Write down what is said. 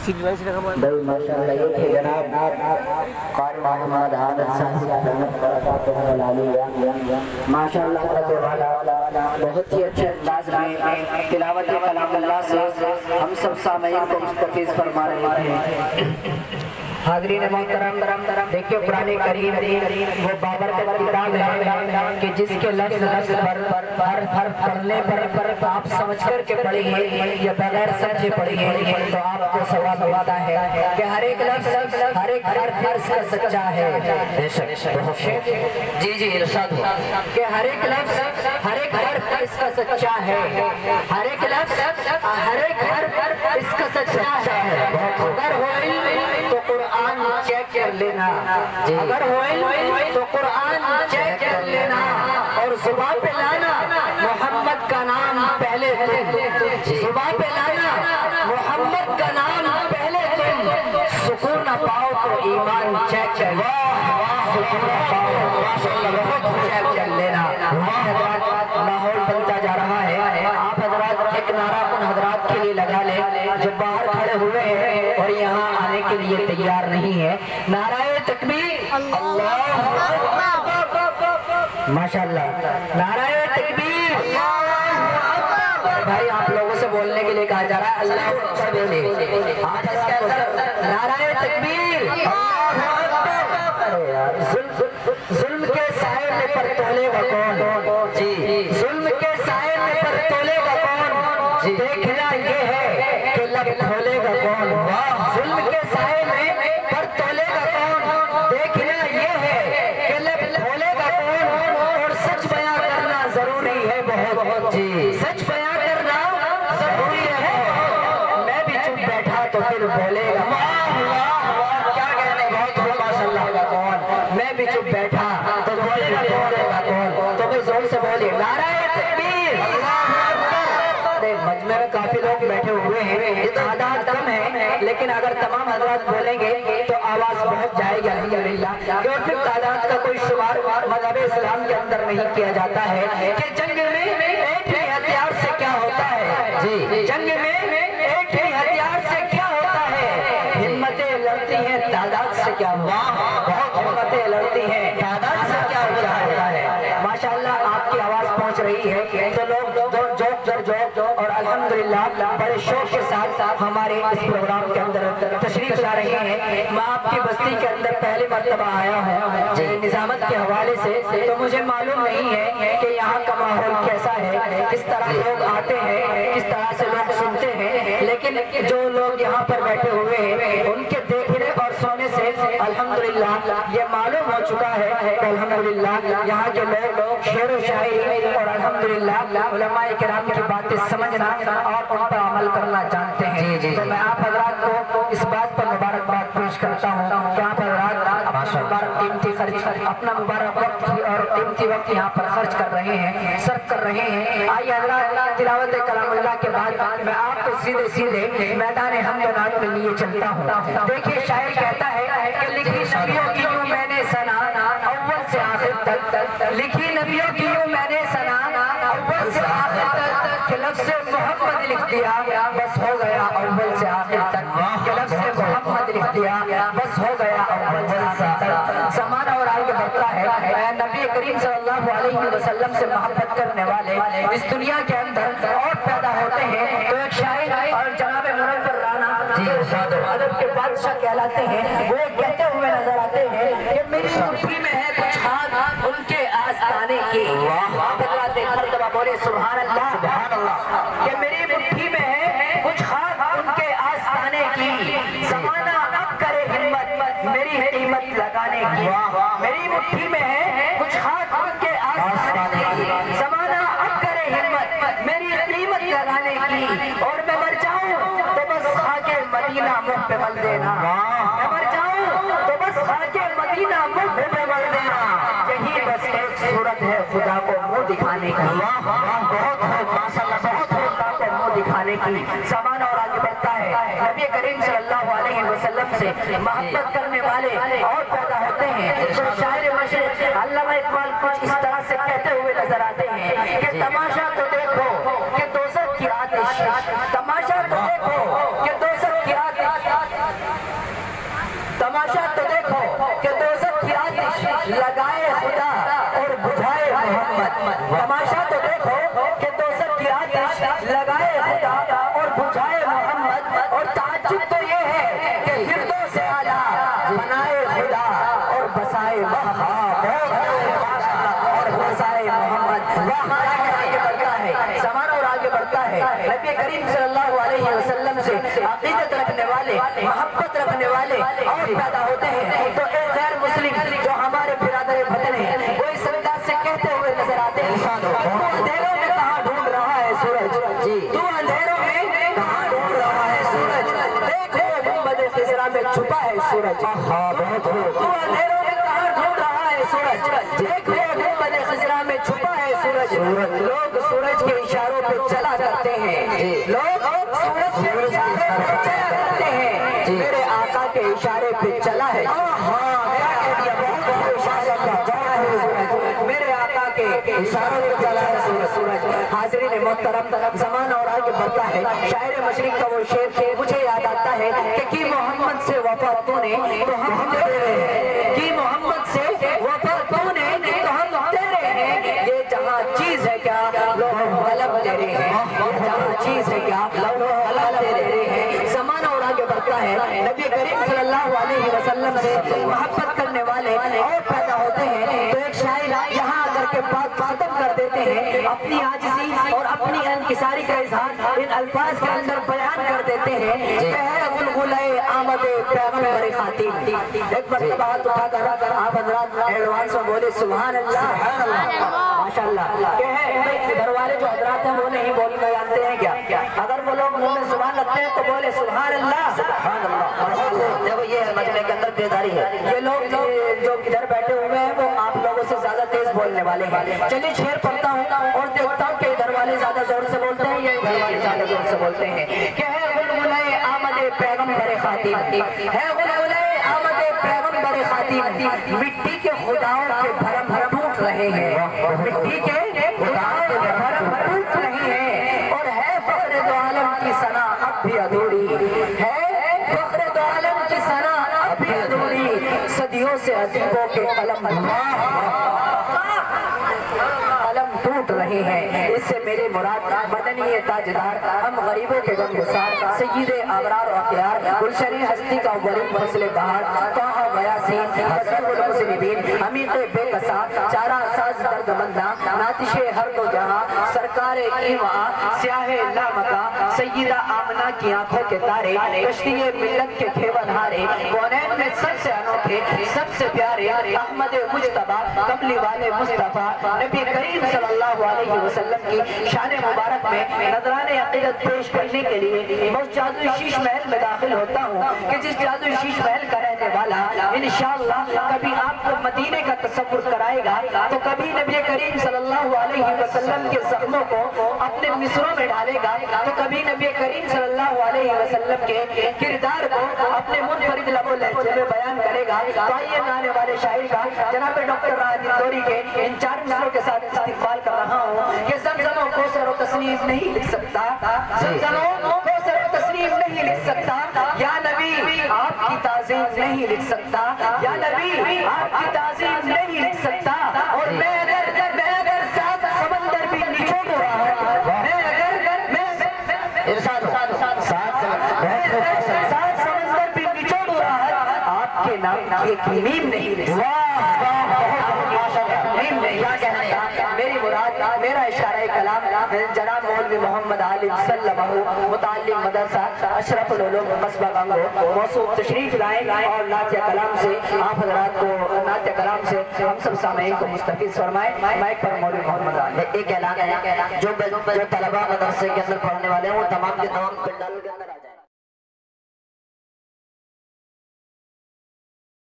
بھائی ماشاءاللہ یہ تھے جناب قاری محمد عادل صاحب ماشاءاللہ بہت ہی اچھے انداز میں تلاوت کلام اللہ سے ہم سب سامعین کو مستفیض فرما رہے ہیں۔ حاضرین محترم دیکھیں قرآن کریم وہ بابرکت کتاب ہے کہ جس کے لفظ پر ہر حرف پڑھنے پر آپ سمجھ کر کے پڑھیں یا بغیر سمجھے پڑھیں تو آپ کو ثواب ملتا ہے کہ ہر ایک لفظ ہر ایک حرف اس کا سچا ہے۔ بے شک جی ارشاد ہو کہ ہر ایک لفظ ہر ایک حرف اس کا سچا ہے، ہر ایک لفظ ہر ایک حرف اس کا سچا ہے۔ اگر ہوئی تو قرآن چیک کر لینا، اگر ہوئی تو قرآن چیک کر لینا اور زبان پہ لانا محمد کا نام پہلے تم، زبان پہ لانا محمد کا نام پہلے تم، سکون نہ پاؤ تو ایمان چیک کر سکون نہ پاؤ چیک کر لینا۔ ماحول بنتا جا رہا ہے، آپ حضرات ایک نعرہ ان حضرات کے لیے لگا لیں جو باہر کھڑے ہوئے ہیں اور یہاں آنے کے لیے تیار نہیں ہے۔ نعرہ تکبیر اللہ ماشاءاللہ، نعرہ تکبیر بھائی آپ لوگوں سے بولنے کے لیے کہا جا رہا ہے اللہ سے بولے، آج اس کے اندر نعرہ تکبیر ظلم کے سائے میں پر تولے گا کون، جی ظلم کے سائے میں پر تولے گا کون، دیکھنا یہ ہے کہ لب کھولے گا کون، ظلم کے سائے میں پر تولے گا کون، دیکھنا یہ ہے کہ لب کھولے گا کون، اور سچ بیان کرنا ضروری ہے بہت، جی سچ بیان کرنا ضروری ہے، میں بھی چپ بیٹھا تو پھر بولے گا کیا کہنے بہت ہو ماشاءاللہ کا کون، میں بھی چپ بیٹھا تو بولے گا کون، تو کوئی زور سے بولے نعرہ تکبیر۔ مجمع میں کافی لوگ بیٹھے ہوئے ہیں، تعداد کم ہے لیکن اگر تمام حضرات بولیں گے تو آواز پہنچ جائے گی الحمدللہ، کیونکہ تعداد کا کوئی شمار مذہب اسلام کے اندر نہیں کیا جاتا ہے کہ جنگ میں ایک ہی ہتھیار سے کیا ہوتا ہے، جی جنگ میں ایک ہی ہتھیار سے کیا ہوتا ہے، ہمتیں لڑتی ہیں تعداد سے کیا ہوتا ہے، بہت ہمتیں لڑتی ہیں تعداد سے کیا ہوتا ہے۔ ماشاءاللہ آپ کی آواز پہنچ رہی ہے تو لوگ جوک در جوک اور الحمدللہ بڑے شوق کے ساتھ ہمارے اس پروگرام کے اندر تشریف لا رہے ہیں۔ میں آپ کی بستی کے اندر پہلی مرتبہ آیا ہوں نظامت کے حوالے سے، تو مجھے معلوم نہیں ہے کہ یہاں کا ماحول کیسا ہے، کس طرح لوگ آتے ہیں، کس طرح سے لوگ سنتے ہیں، لیکن جو لوگ یہاں پر بیٹھے ہوئے ہیں ان کے دیکھنے اور سونے سے الحمدللہ یہ معلوم ہو چکا ہے کہ الحمدللہ یہاں کے لوگ شعر و شاعری اور الحمدللہ علماء کرام کی باتیں سمجھنا اور ان پر عمل کرنا جانتے ہیں، تو میں آپ حضرات کو اس بات پر مبارکباد پیش کرتا ہوں کہ آپ حضرات اپنا مبارک قیمتی خرچ اپنا مبارک وقت اور قیمتی وقت یہاں پر خرچ کر رہے ہیں، صرف کر رہے ہیں۔ آئیے حضرات تلاوت کلام اللہ کے بعد میں آپ کو سیدھے میدان حمد و نعت میں لیے چلتا ہوں۔ دیکھیے شاعر کہتا ہے کہ لکھی نبیوں کی یوں میں نے سنا اول سے آخر تک، لکھی نبیوں کی یوں میں نے سنا اول سے آخر تک، کہ لفظ محمد لکھ دیا بس ہو گیا اول سے آخر تک، کہ لفظ محمد لکھ دیا بس ہو گیا اول سے آخر تک۔ زمانہ اور آگے بڑھتا ہے، نبی کریم صلی اللہ علیہ وسلم سے محبت کرنے والے اس دنیا کے اندر اور پیدا ہوتے ہیں، تو ایک شاعر اور جناب منور رانا ادب کے بادشاہ کہلاتے ہیں، وہ کہتے ہوئے نظر آتے ہیں کہ میری مٹھی میں ہے کچھ ہاتھ ان کے آستانے کی، حضرات ایک مرتبہ بولے سبحان اللہ، سبحان اللہ، کہ میری مٹھی میں ہے کچھ ہاتھ ان کے آستانے کی، زمانہ اب کرے ہمت میری قیمت لگانے کی، میری مٹھی میں ہے کچھ ہاتھ ان کے آستانے کی، زمانہ اب کرے ہمت میری قیمت لگانے کی، اور میں مر جاؤں تو بس خاک مدینہ مجھ پہ مل دینا، میں مر جاؤں تو بس خاک مدینہ مجھ پہ مل دینا، یہی بس ایک صورت ہے خدا کو منہ دکھانے کی، بہت ہے ماشاءاللہ بہت ہے خدا کو منہ دکھانے کی۔ زمانہ اور آگے بڑھتا ہے، نبی کریم صلی اللہ علیہ وسلم سے محبت کرنے والے اور پیدا ہوتے ہیں، تو شاعر مشرق علامہ اقبال کچھ اس طرح سے کہتے ہوئے نظر آتے ہیں کہ تماشا تو دیکھو کہ دوزخ کی آتش، تماشا تو دیکھو کہ دوزخ کی آتش तमाशा तो देखो कि दोज़ख की आतिश लगाए खुदा और बुझाए मोहम्मद। तमाशा तो देखो कि दोज़ख की आतिश लगाए खुदा और बुझाए मोहम्मद। और ताज्जुब तो ये है कि फिरदौस आला बनाए खुदा और बसाए वहाब और बसाए मोहम्मद। आगे बढ़ता है ज़माना और आगे बढ़ता है। नबी करीम सल्लल्लाहु अलैहि वसल्लम से अक़ीदत रखने वाले, मोहब्बत रखने वाले और पैदा होते हैं तो एक गैर मुस्लिम जो हमारे बिरादर वतन है वो इस अंदाज से कहते हुए नजर आते हैं, तू अंधेरों में कहाँ ढूंढ रहा है सूरज, तू अंधेरों में कहाँ ढूंढ रहा है सूरज, देखो गुंबद खिज़रा में छुपा है सूरज। तू अंधेरों में कहाँ ढूंढ रहा है सूरज, देखो गुंबद खिज़रा में छुपा है सूरज। लोग सूरज के इशारों पे चला करते हैं, लोग सूरज के इशारों पे चला करते हैं, मेरे आका के इशारे पे चला है। मेरे आका के इशारों पे चला है सूरज। हाज़रीन मोहतरम, ज़माना और आगे बढ़ता है। शायर मशरिक़ का वो शेर मुझे याद आता है कि मोहम्मद से वफा तूने तो हम तेरे हैं, कि मोहम्मद से वफा तूने तो हम तेरे हैं। ये जहाँ चीज़ है क्या लोग कलम तेरे हैं, जहाँ चीज़ है क्या लोग कलम तेरे हैं। ज़माना और आगे बढ़ता है। नबी करीम सल्लल्लाहु अलैहि वसल्लम से मोहब्बत करने वाले और पैदा होते हैं तो एक शायर यहाँ आकर के बात खत्म कर देते हैं, अपनी आजिज़ी और अपनी इनकिसारी का इज़हार इन अल्फाज के अंदर बयान कर देते हैं कि है गुलगुलाए आमदे पैगंबर खातिम। एक मरतबा हाथ उठाकर आप हज़रात एडवांस में बोले सुभान अल्लाह माशाअल्लाह। क्या है इधर वाले जो हज़रात हैं वो नहीं बोलना जानते हैं क्या? अगर वो लोग मुंह में ज़ुबान रखते हैं तो बोले सुभान अल्लाह। देखो ये मजमे के अंदर बेदारी है। ये लोग जो इधर बैठे हुए हैं वो आप लोगों से ज्यादा तेज बोलने वाले हैं। चलिए शेर पढ़ता हूँ और देखता हूँ कि इधर वाले ज्यादा जोर से बोलते हैं या इधर वाले ज्यादा जोर से बोलते हैं। क्या है गुलगुलाए आमदे पैगंबर खातिम, है गुलगुलाए आमदे पैगंबर खातिम। मिट्टी के खुदाओं के भरम टूट रहे हैं, मिट्टी के खुदाओं के भरम टूट रहे हैं। और है फख्र दो आलम की सना अब भी अधूरी है, फख्र दो आलम की सना अब भी अधूरी। सदियों से अदीबों के कलम टूट रहे हैं। इससे मेरे मुराद मदनी ताजदार हम गरीबों के गमगुसार सय्यदे अबरार और अख्यार गुलशरी हस्ती का वरीद फसले बहार ताहा बयासी हसीबुल मुस्लिमीन अमीक़े बेकसा चारा साज दर्दमंदा नातिशे हर दो जहां सरकारे ईमा स्याहे लामका सय्यदा आमना की आंखों के तारे कश्तीए मिल्लत के खेवनहारे कौनैन में सबसे अनोखे सबसे प्यारे अहमद मुज्तबा कमली वाले मुस्तफा नबी करीम सल्लल्लाहु अलैहि वसल्लम की शान मुबारक में नजराने अक़ीदत पेश करने के लिए मैं उस जादुई शीश महल में दाखिल होता हूँ कि जिस जादुई शीश महल का रहने वाला इंशाअल्लाह कभी आपको मदीने का तसव्वुर कराएगा तो कभी नबी करीम सल्लल्लाहु अलैहि वसल्लम के ज़ख्मों को अपने मिसरों में डालेगा तो कभी नबी करीम सल्लल्लाहु अलैहि वसल्लम के किरदार को अपने मुनफरिद लबो लहजे में बयान करेगा। तो आइए गाने वाले शायर का जनाब डॉक्टर राहत इंदौरी के इन 4 मिसरों के साथ इस्तिक़बाल कर रहा हूँ कि ज़मज़म को सर और तस्नीफ नहीं लिख सकता, ज़मज़म को सर और तस्नीफ नहीं लिख सकता, या नबी आपकी ताज़ीम नहीं लिख सकता, या नबी आपकी ताज़ीम नहीं लिख सकता। और मैं अगर सात समंदर भी निचोड़ रहा हूँ, मैं सात समंदर भी निचोड़ रहा है आपके नाम एक मीम नहीं लिख सकता। मेरी मुराद मेरा इशारा कलाम जनाब मौलवी मोहम्मद आलिम सल्लल्लाहु मुताल्लिम मदरसा अशरफुल उलूम कस्बा गंगो मौसूफ तशरीफ लाएं और नातिया कलाम से आप हज़रात को नातिया कलाम से हम सब सामईन को मुस्तफ़ीज़ फरमाएं। माइक पर मौलवी मोहम्मद आलिम। एक ऐलान है जो तलबा मदरसे के अंदर पढ़ने वाले हैं वो तमाम के तमाम पंडाल के अंदर